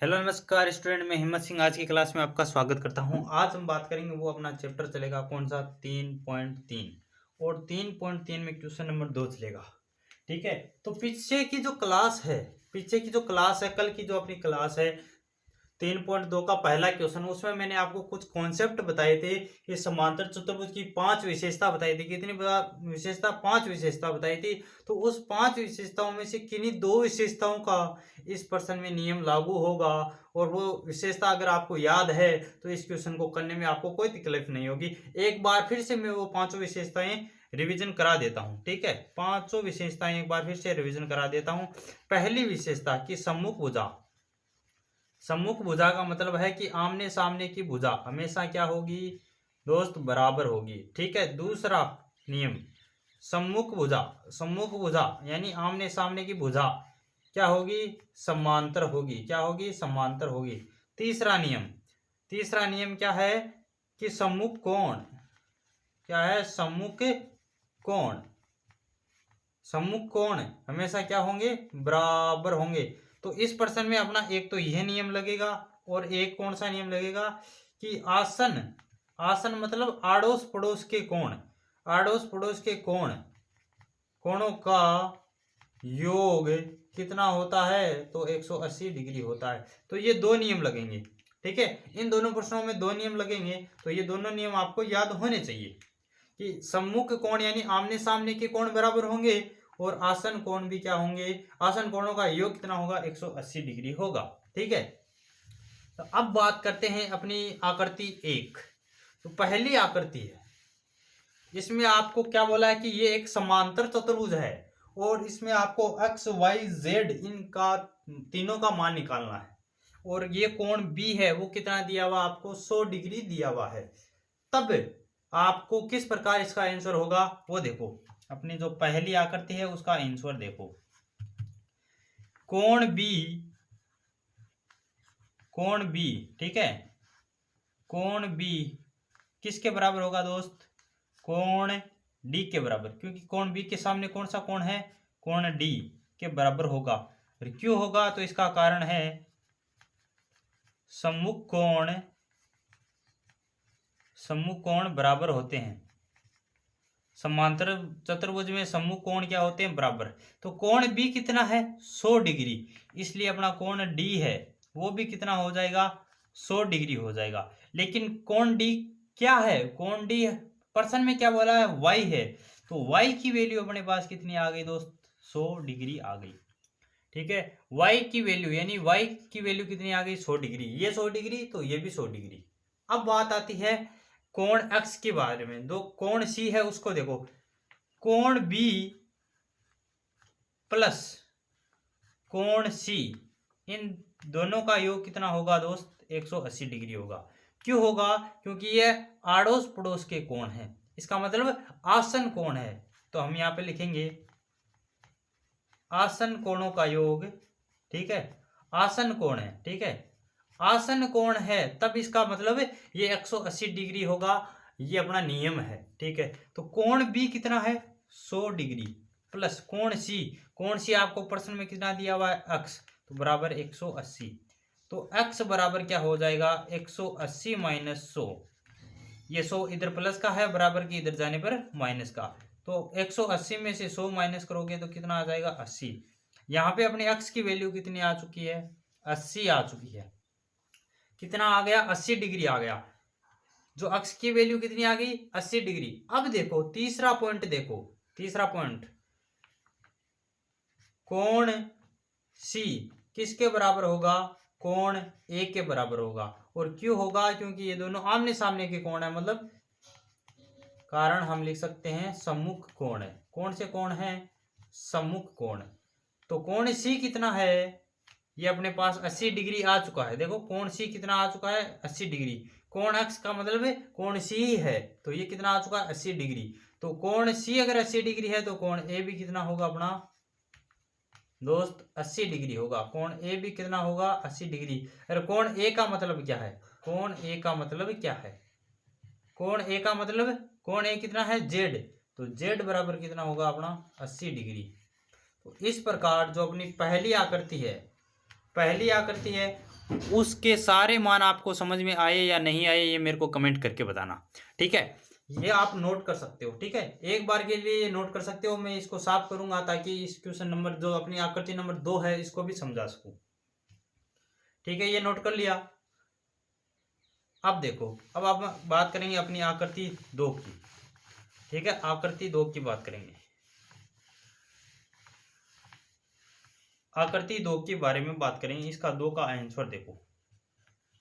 Hello नमस्कार student, मैं हिम्मत सिंह आज की क्लास में आपका स्वागत करता हूं। आज हम बात करेंगे वो अपना चैप्टर चलेगा कौन सा 3.3 और 3.3 में क्वेश्चन नंबर 2 चलेगा। ठीक है, तो पीछे की जो क्लास है कल की जो अपनी क्लास है 3.2 का पहला क्वेश्चन, उसमें मैंने आपको कुछ कॉन्सेप्ट बताए थे कि समांतर चतुर्भुज की 5 विशेषता बताई थी। कितनी विशेषता? 5 विशेषता बताई थी। तो उस 5 विशेषताओं में से किन्हीं 2 विशेषताओं का इस प्रश्न में नियम लागू होगा, और वो विशेषता अगर आपको याद है तो इस क्वेश्चन को करने में आपको कोई तकलीफ नहीं होगी। एक बार फिर से मैं वो पांचों विशेषताएं रिवीजन करा देता हूं। ठीक है, पांचों विशेषताएं एक बार फिर से रिवीजन करा देता हूं। पहली विशेषता की सम्मुख भुजा। सम्मुख भुजा का मतलब है कि आमने सामने की भुजा हमेशा क्या होगी दोस्त? बराबर होगी। ठीक है, दूसरा नियम सम्मुख भुजा, सम्मुख भुजा यानी आमने सामने की भुजा क्या होगी? समांतर होगी। क्या होगी? समांतर होगी। तीसरा नियम क्या है कि सम्मुख कोण क्या है? सम्मुख कोण हमेशा क्या होंगे? बराबर होंगे। तो इस प्रश्न में अपना एक तो यह नियम लगेगा, और एक कौन सा नियम लगेगा कि आसन मतलब आड़ोस पड़ोस के कोण, आड़ोस पड़ोस के कोणों का योग कितना होता है? तो 180 डिग्री होता है। तो ये दो नियम लगेंगे। ठीक है, इन दोनों प्रश्नों में दो नियम लगेंगे, तो ये दोनों नियम आपको याद होने चाहिए कि सम्मुख कोण यानी आमने सामने के कोण बराबर होंगे, और आसन कोण भी क्या होंगे? आसन कोणों का योग कितना होगा? 180 डिग्री होगा। ठीक है, तो अब बात करते हैं अपनी आकृति 1। तो पहली आकृति है, इसमें आपको क्या बोला है कि ये एक समांतर चतुर्भुज है, और इसमें आपको एक्स वाई जेड इनका तीनों का मान निकालना है, और ये कोण बी है वो कितना दिया हुआ? आपको 100 डिग्री दिया हुआ है। तब आपको किस प्रकार इसका आंसर होगा वो देखो। अपनी जो पहली आकृति है उसका आंसर देखो। कोण बी, ठीक है, कोण बी किसके बराबर होगा दोस्त? कोण डी के बराबर, क्योंकि कोण बी के सामने कौन सा कोण है? कोण डी के बराबर होगा। और क्यों होगा? तो इसका कारण है सम्मुख कोण बराबर होते हैं। समांतर चतुर्भुज में सम्मुख कोण क्या होते हैं? बराबर। तो कोण बी कितना है? 100 डिग्री। इसलिए अपना कोण डी है वो भी कितना हो जाएगा? 100 डिग्री हो जाएगा। लेकिन कोण डी क्या है? कोण डी प्रश्न में क्या बोला है? वाई है। तो वाई की वैल्यू अपने पास कितनी आ गई दोस्त? 100 डिग्री आ गई। ठीक है, वाई की वैल्यू यानी वाई की वैल्यू कितनी आ गई? 100 डिग्री। ये 100 डिग्री तो ये भी 100 डिग्री। अब बात आती है कोण एक्स के बारे में। दो कोण सी है उसको देखो। कोण बी प्लस कोण सी, इन दोनों का योग कितना होगा दोस्त? 180 डिग्री होगा। क्यों होगा? क्योंकि ये आड़ोस पड़ोस के कोण हैं। इसका मतलब आसन कोण है। तो हम यहां पे लिखेंगे आसन कोणों का योग। ठीक है, आसन कोण है। ठीक है, आसन कोण है तब इसका मतलब ये 180 डिग्री होगा। ये अपना नियम है। ठीक है, तो कोण बी कितना है? 100 डिग्री प्लस कोण सी आपको प्रश्न में कितना दिया हुआ है? x, तो बराबर 180। तो x बराबर क्या हो जाएगा? 180 माइनस 100। ये 100 इधर प्लस का है, बराबर की इधर जाने पर माइनस का। तो 180 में से 100 माइनस करोगे तो कितना आ जाएगा? 80। यहाँ पे अपने x की वैल्यू कितनी आ चुकी है? 80 आ चुकी है। कितना आ गया? 80 डिग्री आ गया। जो x की वैल्यू कितनी आ गई? 80 डिग्री। अब देखो तीसरा पॉइंट, देखो तीसरा पॉइंट, कोण सी किसके बराबर होगा? कोण ए के बराबर होगा। और क्यों होगा? क्योंकि ये दोनों आमने सामने के कोण है, मतलब कारण हम लिख सकते हैं सम्मुख कोण है। कौन से कोण है? सम्मुख कोण। तो कोण सी कितना है? ये अपने पास 80 डिग्री आ चुका है। देखो कोण सी कितना आ चुका है? 80 डिग्री। कोण एक्स का मतलब है कोण सी ही है, तो ये कितना आ चुका है? 80 डिग्री। तो कोण सी अगर 80 डिग्री है तो कोण ए भी कितना होगा अपना दोस्त? 80 डिग्री होगा। कोण ए भी कितना होगा? 80 डिग्री। अरे कोण ए का मतलब क्या है? कोण ए का मतलब क्या है? कोण ए का मतलब, कोण ए कितना है? जेड। तो जेड बराबर कितना होगा अपना? 80 डिग्री। तो इस प्रकार जो अपनी पहली आकृति है उसके सारे मान आपको समझ में आए या नहीं आए ये मेरे को कमेंट करके बताना। ठीक है, ये आप नोट कर सकते हो। ठीक है, एक बार के लिए नोट कर सकते हो। मैं इसको साफ करूंगा ताकि इस क्वेश्चन नंबर जो अपनी आकृति नंबर 2 है इसको भी समझा सकूं। ठीक है, ये नोट कर लिया। अब देखो, अब आप बात करेंगे अपनी आकृति 2 की। ठीक है, आकृति 2 की बात करेंगे। आकृति 2 के बारे में बात करेंगे। इसका 2 का आंसर देखो,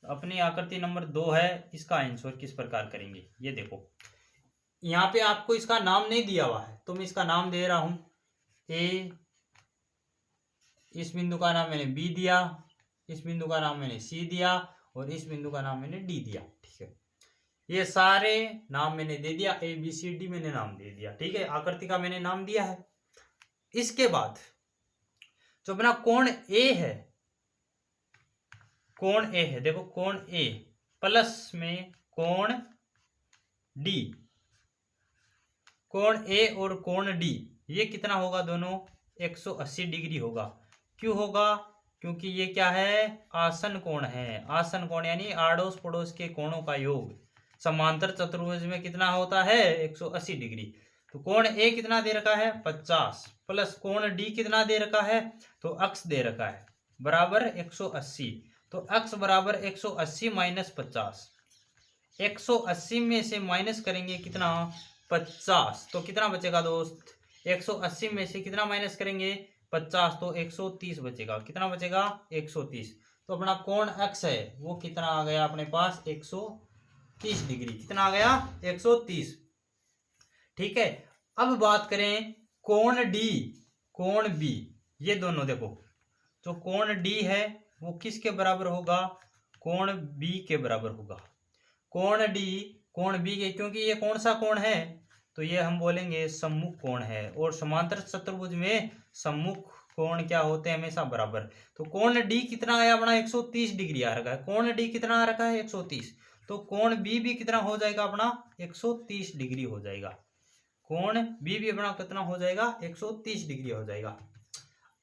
अपनी आकृति नंबर 2 है, इसका आंसर किस प्रकार करेंगे ये देखो। यहाँ पे आपको इसका नाम नहीं दिया हुआ है तो मैं इसका नाम दे रहा हूं ए, इस बिंदु का नाम मैंने बी दिया, इस बिंदु का नाम मैंने सी दिया और इस बिंदु का नाम मैंने डी दिया। ठीक है, ये सारे नाम मैंने दे दिया, ए बी सी डी मैंने नाम दे दिया। ठीक है, आकृति का मैंने नाम दिया है। इसके बाद जो अपना कोण ए है, कोण ए है, देखो कोण ए प्लस में कोण डी, कोण ए और कोण डी ये कितना होगा, दोनों 180 डिग्री होगा। क्यों होगा, क्योंकि ये क्या है, आसन कोण है। आसन कोण यानी आड़ोस पड़ोस के कोणों का योग समांतर चतुर्भुज में कितना होता है, 180 डिग्री। तो कोण ए कितना दे रखा है, 50 प्लस कोण डी कितना दे रखा है, तो अक्स दे रखा है बराबर 180। तो अक्स बराबर 180 माइनस 50, 180 में से माइनस करेंगे कितना, 50, तो कितना बचेगा दोस्त, 180 में से कितना माइनस करेंगे, 50, तो 130 बचेगा। कितना बचेगा, 130। तो अपना कोण एक्स है वो कितना आ गया अपने पास, 130 डिग्री। कितना आ गया, 130। ठीक है, अब बात करें कोण डी, कोण बी, ये दोनों देखो, जो कोण डी है वो किसके बराबर होगा, कोण बी के बराबर होगा। कोण डी कोण बी के, क्योंकि ये कौन सा कोण है, तो ये हम बोलेंगे सम्मुख कोण है। और समांतर चतुर्भुज में सम्मुख कोण क्या होते हैं, हमेशा बराबर। तो कोण डी कितना आया अपना, 130 डिग्री आ रखा है। कोण डी कितना आ रखा है, 130। तो कोण बी भी कितना हो जाएगा अपना, 130 डिग्री हो जाएगा। कोण बी भी अपना कितना हो जाएगा, 130 डिग्री हो जाएगा।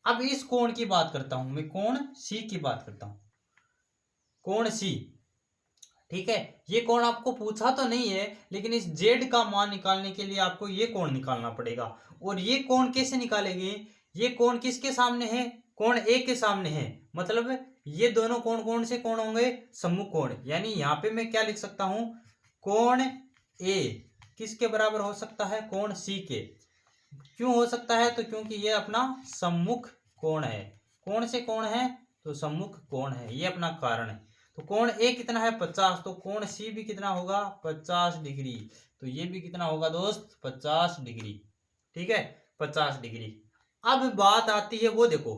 अब इस कोण की बात करता हूं मैं, कोण सी की बात करता हूं, कोण सी। ठीक है, ये कोण आपको पूछा तो नहीं है, लेकिन इस जेड का मान निकालने के लिए आपको ये कोण निकालना पड़ेगा। और ये कोण कैसे निकालेंगे, ये कोण किसके सामने है, कोण ए के सामने है। मतलब ये दोनों कोण कौन से कोण होंगे, सम्मुख कोण। यानी यहाँ पे मैं क्या लिख सकता हूं, कोण ए किसके बराबर हो सकता है, कोण सी के। क्यों हो सकता है, तो क्योंकि ये अपना सम्मुख कोण है। कौन से कोण है, तो सम्मुख कोण है, ये अपना कारण है। तो कोण ए कितना है, 50, तो कोण सी भी कितना होगा, 50 डिग्री। तो ये भी कितना होगा दोस्त, 50 डिग्री। ठीक है, 50 डिग्री। अब बात आती है वो देखो,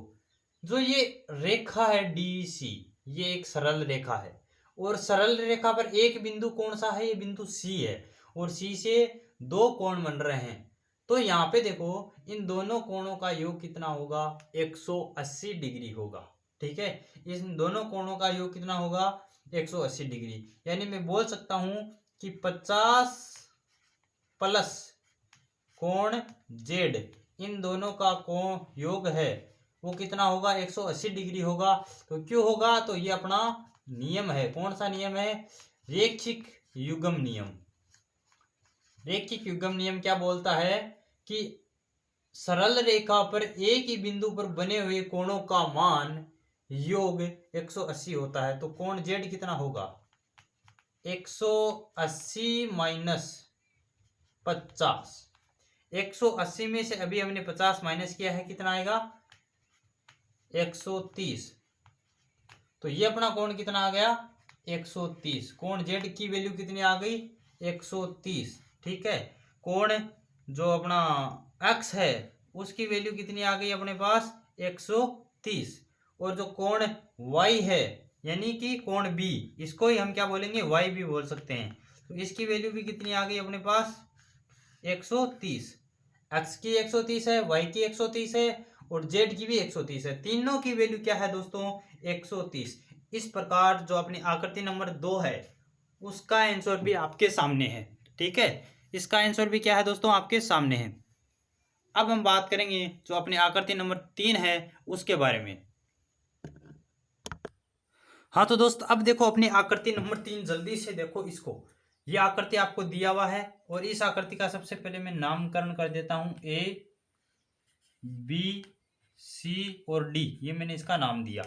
जो ये रेखा है डी सी, ये एक सरल रेखा है। और सरल रेखा पर एक बिंदु कौन सा है, ये बिंदु सी है। और सी से दो कोण बन रहे हैं। तो यहाँ पे देखो, इन दोनों कोणों का योग कितना होगा, 180 डिग्री होगा। ठीक है, इन दोनों कोणों का योग कितना होगा, 180 डिग्री। यानी मैं बोल सकता हूं कि 50 प्लस कोण जेड, इन दोनों का कोण योग है वो कितना होगा, 180 डिग्री होगा। तो क्यों होगा, तो ये अपना नियम है। कौन सा नियम है, रैखिक युग्म नियम। रैखिक युग्म नियम क्या बोलता है कि सरल रेखा पर एक ही बिंदु पर बने हुए कोणों का मान योग 180 होता है। तो कोण जेड कितना होगा, 180 माइनस 50। 180 में से अभी हमने 50 माइनस किया है, कितना आएगा, 130। तो ये अपना कोण कितना आ गया, 130। कोण जेड की वैल्यू कितनी आ गई, 130। ठीक है, कोण जो अपना एक्स है उसकी वैल्यू कितनी आ गई अपने पास, 130। और जो कोण वाई है यानी कि कोण बी, इसको ही हम क्या बोलेंगे, वाई भी बोल सकते हैं। तो इसकी वैल्यू भी कितनी आ गई अपने पास, 130। एक्स की 130 है, वाई की 130 है और जेड की भी 130 है। तीनों की वैल्यू क्या है दोस्तों, 130। इस प्रकार जो अपनी आकृति नंबर 2 है उसका आंसर भी आपके सामने है। ठीक है, इसका आंसर भी क्या है दोस्तों, आपके सामने है। अब हम बात करेंगे जो अपनी आकृति नंबर 3 है उसके बारे में। हाँ तो दोस्त अब देखो अपनी आकृति नंबर 3 जल्दी से देखो इसको। ये आकृति आपको दिया हुआ है और इस आकृति का सबसे पहले मैं नामकरण कर देता हूं ए बी सी और डी। ये मैंने इसका नाम दिया,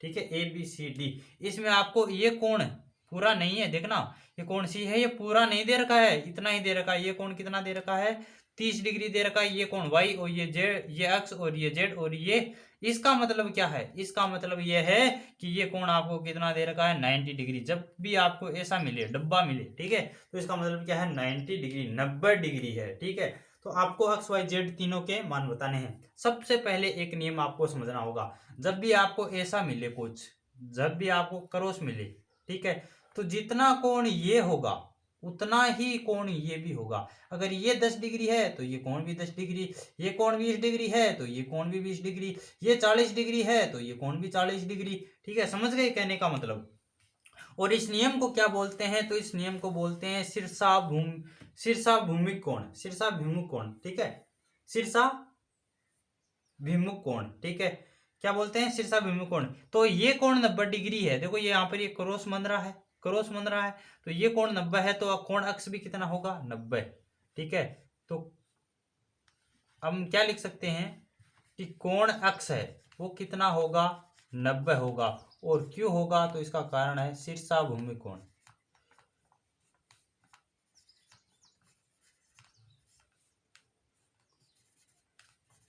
ठीक है, ए बी सी डी। इसमें आपको ये कोण पूरा नहीं है, देखना ये कौन सी है, ये पूरा नहीं दे रखा है, इतना ही दे रखा है। ये कोण कितना दे रखा है, 30 डिग्री दे रखा है। ये कोण वाई और ये जेड, ये एक्स और ये जेड और ये, इसका मतलब क्या है, इसका मतलब ये है कि ये कोण आपको कितना दे रखा है 90 डिग्री। जब भी आपको ऐसा मिले, डब्बा मिले, ठीक है, तो इसका मतलब क्या है 90 डिग्री, 90 डिग्री है, ठीक है। तो आपको एक्स वाई जेड तीनों के मान बताने हैं। सबसे पहले एक नियम आपको समझना होगा, जब भी आपको ऐसा मिले कुछ, जब भी आपको क्रॉस मिले, ठीक है, तो जितना कोण ये होगा उतना ही कोण ये भी होगा। अगर ये 10 डिग्री है तो ये कोण भी 10 डिग्री, ये कोण 20 डिग्री है तो ये कोण भी 20 डिग्री, ये 40 डिग्री है तो ये कोण भी 40 डिग्री, ठीक है, समझ गए कहने का मतलब। और इस नियम को क्या बोलते हैं, तो इस नियम को बोलते हैं शीर्षाभिमुख कोण, शीर्षाभिमुख कोण, ठीक है, शीर्षाभिमुख कोण, ठीक है, क्या बोलते हैं शीर्षाभिमुख कोण। तो ये कोण 90 डिग्री है, देखो ये यहाँ पर ये क्रॉस बन रहा है, क्रॉस बन रहा है, तो ये कोण 90 है, तो कोण अक्ष भी कितना होगा 90, ठीक है। तो अब हम क्या लिख सकते हैं कि कोण अक्ष है वो कितना होगा 90 होगा, और क्यों होगा, तो इसका कारण है शीर्षाभिमुख कोण।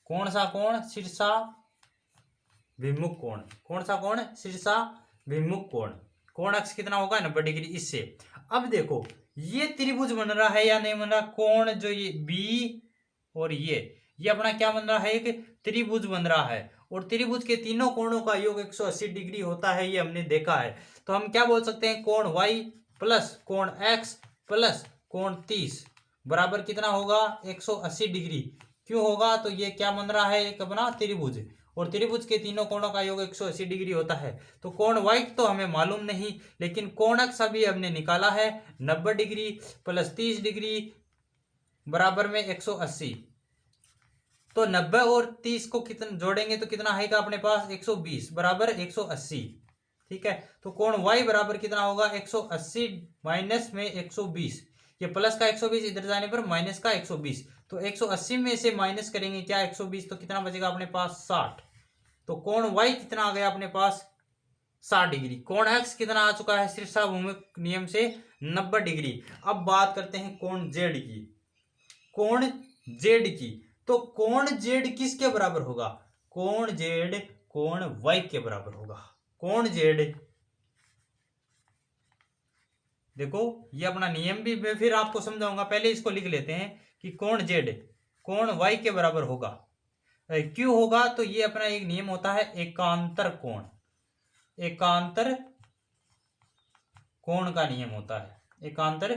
कौन सा कोण, शीर्षाभिमुख कोण, कौन सा कोण, शीर्षाभिमुख कोण। कोण अक्ष कितना होगा 90 डिग्री इससे। अब देखो ये त्रिभुज बन रहा है या नहीं बन रहा, कोण जो ये बी और ये अपना क्या बन रहा है, एक त्रिभुज बन रहा है, और त्रिभुज के तीनों कोणों का योग 180 डिग्री होता है, ये हमने देखा है। तो हम क्या बोल सकते हैं, कोण y प्लस कोण x प्लस कोण 30 बराबर कितना होगा 180 डिग्री। क्यों होगा, तो ये क्या बन रहा है, एक अपना त्रिभुज, और त्रिभुज के तीनों कोणों का योग 180 डिग्री होता है। तो कोण y तो हमें मालूम नहीं, लेकिन कोण x अभी हमने निकाला है 90 डिग्री प्लस 30 डिग्री बराबर में 180। तो 90 और 30 को कितना जोड़ेंगे तो कितना आएगा अपने पास 120 बराबर 180, ठीक है। तो कोण y बराबर कितना होगा 180 माइनस में 120, ये प्लस का 120 इधर जाने पर माइनस का 120, तो 180 में से माइनस करेंगे क्या 120, तो कितना बचेगा अपने पास 60। तो कोण y कितना आ गया अपने पास 60 डिग्री। कोण x कितना आ चुका है शीर्षाभिमुख नियम से 90 डिग्री। अब बात करते हैं कोण z की, कोण z की। तो कोण z किसके बराबर होगा, कोण z कोण y के बराबर होगा। कोण z, देखो ये अपना नियम भी मैं फिर आपको समझाऊंगा, पहले इसको लिख लेते हैं कि कोण z कोण y के बराबर होगा। क्यों होगा, तो ये अपना एक नियम होता है एकांतर कोण, एकांतर कोण का नियम होता है, एकांतर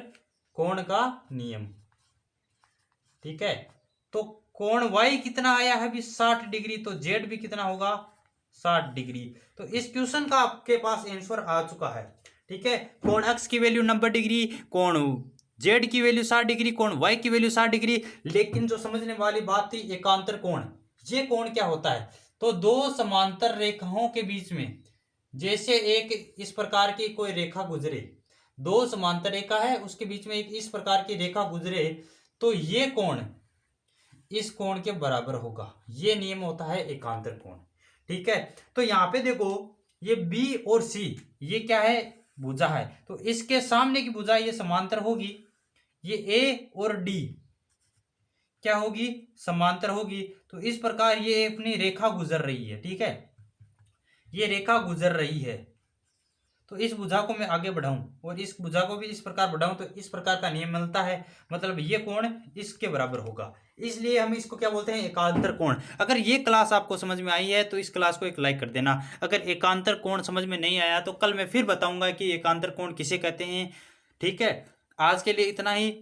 कोण का नियम, ठीक है। तो कोण y कितना आया है अभी 60 डिग्री, तो z भी कितना होगा 60 डिग्री। तो इस क्वेश्चन का आपके पास आंसर आ चुका है, ठीक है। कोण x की वैल्यू 90 डिग्री, कोण z की वैल्यू 60 डिग्री, कोण y की वैल्यू 60 डिग्री। लेकिन जो समझने वाली बात थी एकांतर कोण, ये कोण क्या होता है, तो दो समांतर रेखाओं के बीच में, जैसे एक इस प्रकार की कोई रेखा गुजरे, दो समांतर रेखा है उसके बीच में एक इस प्रकार की रेखा गुजरे, तो ये कोण इस कोण के बराबर होगा, ये नियम होता है एकांतर कोण, ठीक है। तो यहाँ पे देखो ये B और C ये क्या है भुजा है, तो इसके सामने की भुजा ये समांतर होगी, ये A और D क्या होगी समांतर होगी। तो इस प्रकार ये अपनी रेखा गुजर रही है, ठीक है, ये रेखा गुजर रही है। तो इस भुजा को मैं आगे बढ़ाऊं और इस भुजा को भी इस प्रकार बढ़ाऊं, तो इस प्रकार का नियम मिलता है, मतलब ये कोण इसके बराबर होगा, इसलिए हम इसको क्या बोलते हैं एकांतर कोण। अगर ये क्लास आपको समझ में आई है तो इस क्लास को एक लाइक कर देना। अगर एकांतर कोण समझ में नहीं आया तो कल मैं फिर बताऊंगा कि एकांतर कोण किसे कहते हैं, ठीक है। आज के लिए इतना ही,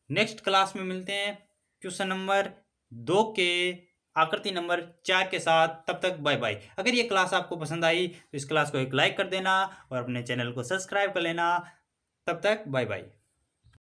नेक्स्ट क्लास में मिलते हैं क्वेश्चन नंबर 2 के आकृति नंबर 4 के साथ। तब तक बाय बाय। अगर ये क्लास आपको पसंद आई तो इस क्लास को एक लाइक कर देना और अपने चैनल को सब्सक्राइब कर लेना। तब तक बाय बाय।